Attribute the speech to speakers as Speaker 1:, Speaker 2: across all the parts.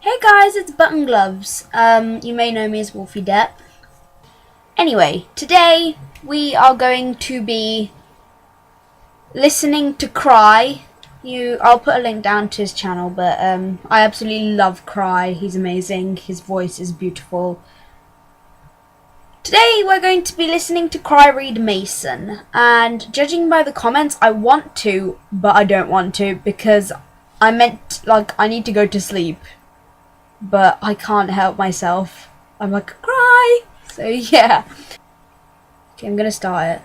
Speaker 1: Hey guys, it's ButtonGloves. You may know me as Wolfie Depp. Anyway, today we are going to be listening to Cry. I'll put a link down to his channel, but I absolutely love Cry. He's amazing. His voice is beautiful. Today we're going to be listening to Cry read Mason, and judging by the comments, I want to, but I don't want to because I need to go to sleep. But I can't help myself. I'm like, Cry! So yeah. Okay, I'm gonna start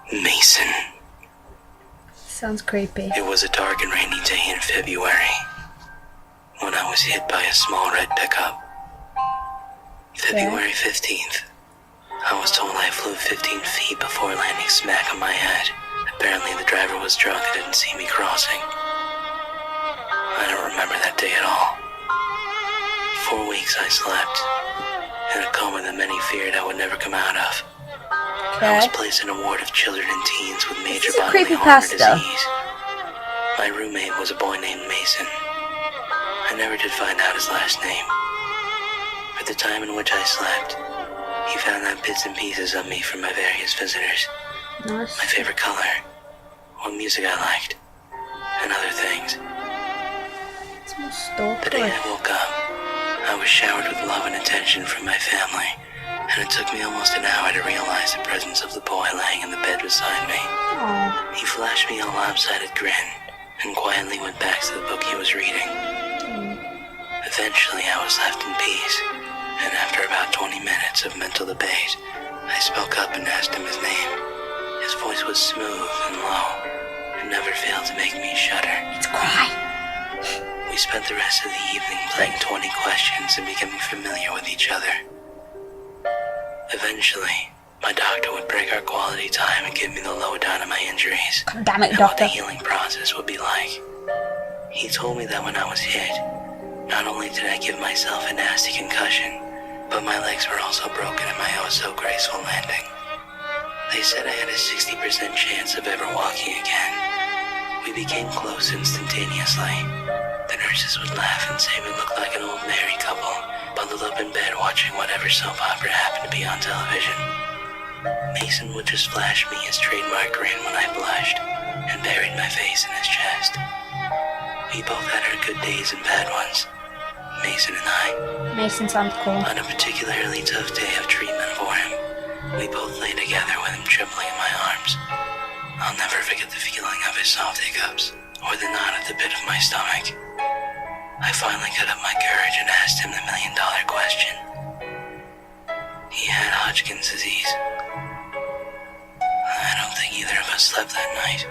Speaker 1: it.
Speaker 2: Mason.
Speaker 1: Sounds creepy.
Speaker 2: It was a dark and rainy day in February when I was hit by a small red pickup. February 15th. I was told I flew 15 feet before landing smack on my head. Apparently the driver was drunk and didn't see me crossing. I don't remember that day at all. 4 weeks I slept, in a coma that many feared I would never come out of. I was placed in a ward of children and teens with major bodily harm or disease. My roommate was a boy named Mason. I never did find out his last name. For the time in which I slept, he found out bits and pieces of me from my various visitors.
Speaker 1: Nice.
Speaker 2: My favorite color, what music I liked, and other things.
Speaker 1: It's more stalker.
Speaker 2: The day I woke up, I was showered with love and attention from my family, and it took me almost an hour to realize the presence of the boy laying in the bed beside me.
Speaker 1: Aww.
Speaker 2: He flashed me a lopsided grin, and quietly went back to the book he was reading. Eventually I was left in peace, and after about 20 minutes of mental debate, I spoke up and asked him his name. His voice was smooth and low, and never failed to make me shudder.
Speaker 1: It's Cry.
Speaker 2: We spent the rest of the evening playing 20 questions and becoming familiar with each other. Eventually, my doctor would break our quality time and give me the lowdown of my injuries,
Speaker 1: God damn it,
Speaker 2: and what the
Speaker 1: doctor.
Speaker 2: healing process would be like. He told me that when I was hit, not only did I give myself a nasty concussion, but my legs were also broken in my oh-so-graceful landing. They said I had a 60% chance of ever walking again. We became close instantaneously. The nurses would laugh and say we looked like an old married couple, bundled up in bed watching whatever soap opera happened to be on television. Mason would just flash me his trademark grin when I blushed, and buried my face in his chest. We both had our good days and bad ones, Mason and I.
Speaker 1: Mason sounds cool.
Speaker 2: On a particularly tough day of treatment for him, we both lay together with him trembling in my arms. I'll never forget the feeling of his soft hiccups, or the knot at the pit of my stomach. I finally got up my courage and asked him the million-dollar question. He had Hodgkin's disease. I don't think either of us slept that night.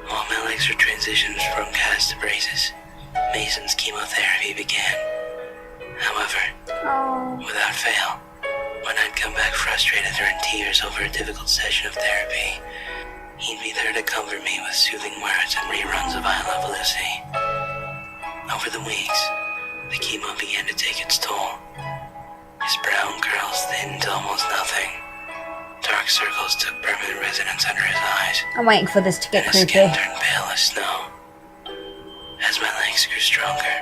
Speaker 2: While my legs were transitioned from cast to braces, Mason's chemotherapy began. However, without fail, when I'd come back frustrated or in tears over a difficult session of therapy, he'd be there to comfort me with soothing words and reruns of I Love Lucy. Over the weeks, the chemo began to take its toll. His brown curls thinned to almost nothing. Dark circles took permanent residence under his eyes.
Speaker 1: I'm waiting for this to get
Speaker 2: and his
Speaker 1: creepy.
Speaker 2: skin turned pale as snow. As my legs grew stronger,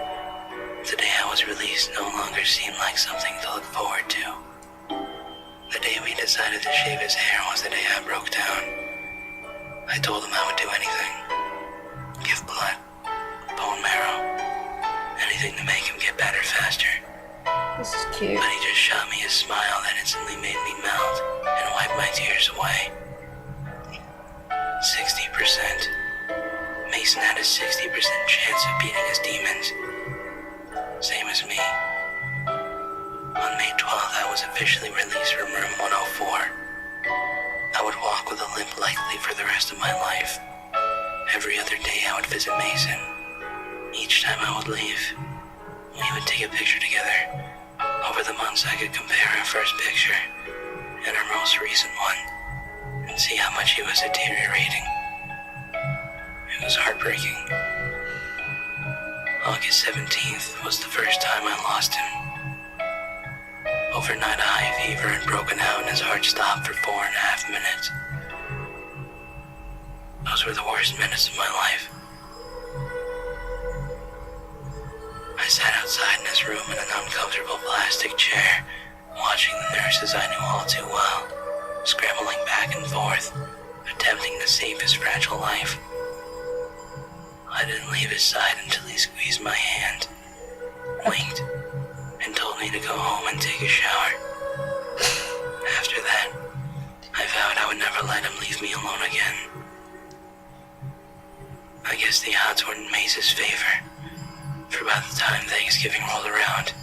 Speaker 2: the day I was released no longer seemed like something to look forward to. The day we decided to shave his hair was the day I broke down. I told him I would do anything. Give blood, bone marrow, anything to make him get better faster.
Speaker 1: This is cute.
Speaker 2: But he just shot me a smile that instantly made me melt and wipe my tears away. 60%. Mason had a 60% chance of beating his demons. Same as me. On May 12th, I was officially released from room 104. I would walk with a limp likely for the rest of my life. Every other day I would visit Mason. Each time I would leave, we would take a picture together. Over the months I could compare our first picture and our most recent one and see how much he was deteriorating. It was heartbreaking. August 17th was the first time I lost him. Overnight high fever had broken out and his heart stopped for 4.5 minutes. Those were the worst minutes of my life. I sat outside in his room in an uncomfortable plastic chair, watching the nurses I knew all too well, scrambling back and forth, attempting to save his fragile life. I didn't leave his side until he squeezed my hand, winked, and told me to go home and take a shower. After that, I vowed I would never let him leave me alone again. I guess the odds were in Mace's favor, for by the time Thanksgiving rolled around,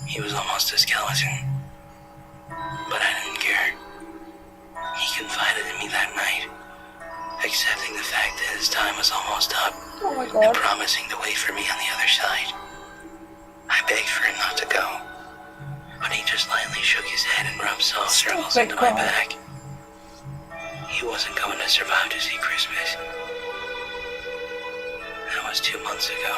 Speaker 2: he was almost a skeleton. But I didn't care. He confided in me that night, accepting the fact that his time was almost up,
Speaker 1: Oh my
Speaker 2: and
Speaker 1: god.
Speaker 2: promising to wait for me on the other side. I begged for him not to go, but he just lightly shook his head and rubbed soft circles
Speaker 1: it,
Speaker 2: into my
Speaker 1: God.
Speaker 2: back. He wasn't going to survive to see Christmas. That was 2 months ago.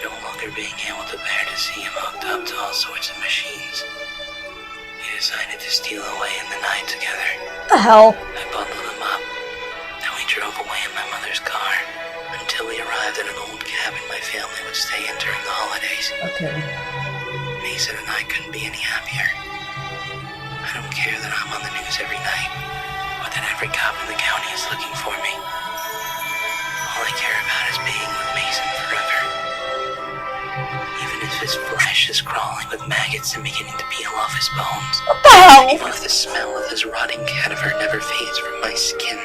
Speaker 2: No longer being able to bear to see him hooked up to all sorts of machines, we decided to steal away in the night together.
Speaker 1: What the hell?
Speaker 2: I bundled him up, and we drove away in my mother's car until we arrived at an old cabin my family would stay in during the holidays.
Speaker 1: Okay.
Speaker 2: Mason and I couldn't be any happier. I don't care that I'm on the news every night, or that every cop in the county is looking for me. All I care about is being with Mason forever. Even if his flesh is crawling with maggots and beginning to peel off his bones.
Speaker 1: What the hell?
Speaker 2: Even if the smell of his rotting cadaver never fades from my skin.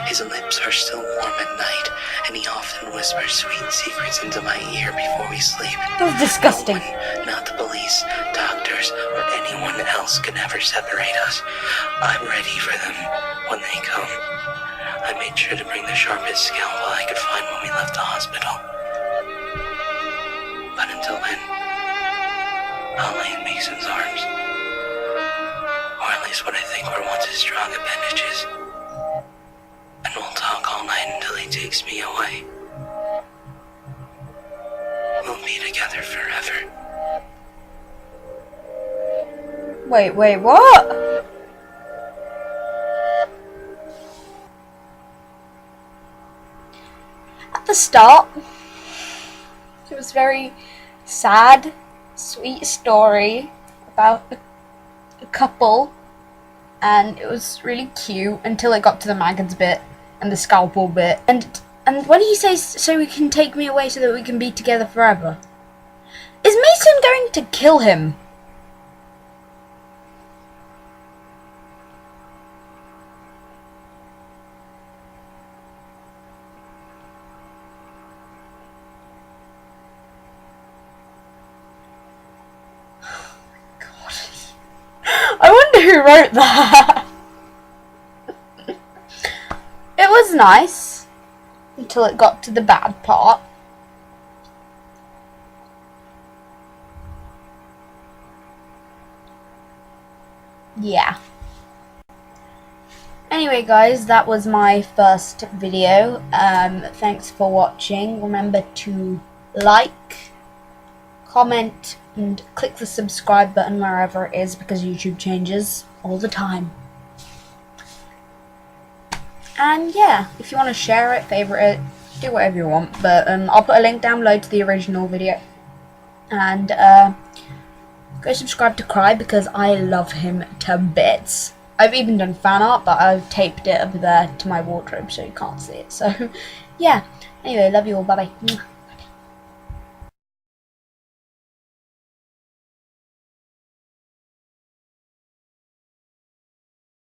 Speaker 2: His lips are still warm at night, and he often whispers sweet secrets into my ear before we sleep.
Speaker 1: That was disgusting.
Speaker 2: No one, not the police, doctors, or anyone else can ever separate us. I'm ready for them when they come. I made sure to bring the sharpest scalpel I could find when we left the hospital. But until then, I'll lay in Mason's arms. Or at least what I think were once his strong appendages. And we'll talk all night until he takes me away. We'll be together forever.
Speaker 1: Wait, what? At the start, it was very sad, sweet story about a couple, and it was really cute until it got to the maggots bit and the scalpel bit. And when he says, so he can take me away so that we can be together forever, is Mason going to kill him? I wonder who wrote that. It was nice until it got to the bad part. Yeah. Anyway guys, that was my first video. Thanks for watching. Remember to like, comment, and click the subscribe button wherever it is, because YouTube changes all the time. And yeah, if you want to share it, favorite it, do whatever you want, but I'll put a link down below to the original video. And go subscribe to Cry, because I love him to bits. I've even done fan art, but I've taped it up there to my wardrobe so you can't see it. So yeah, anyway, love you all, bye bye.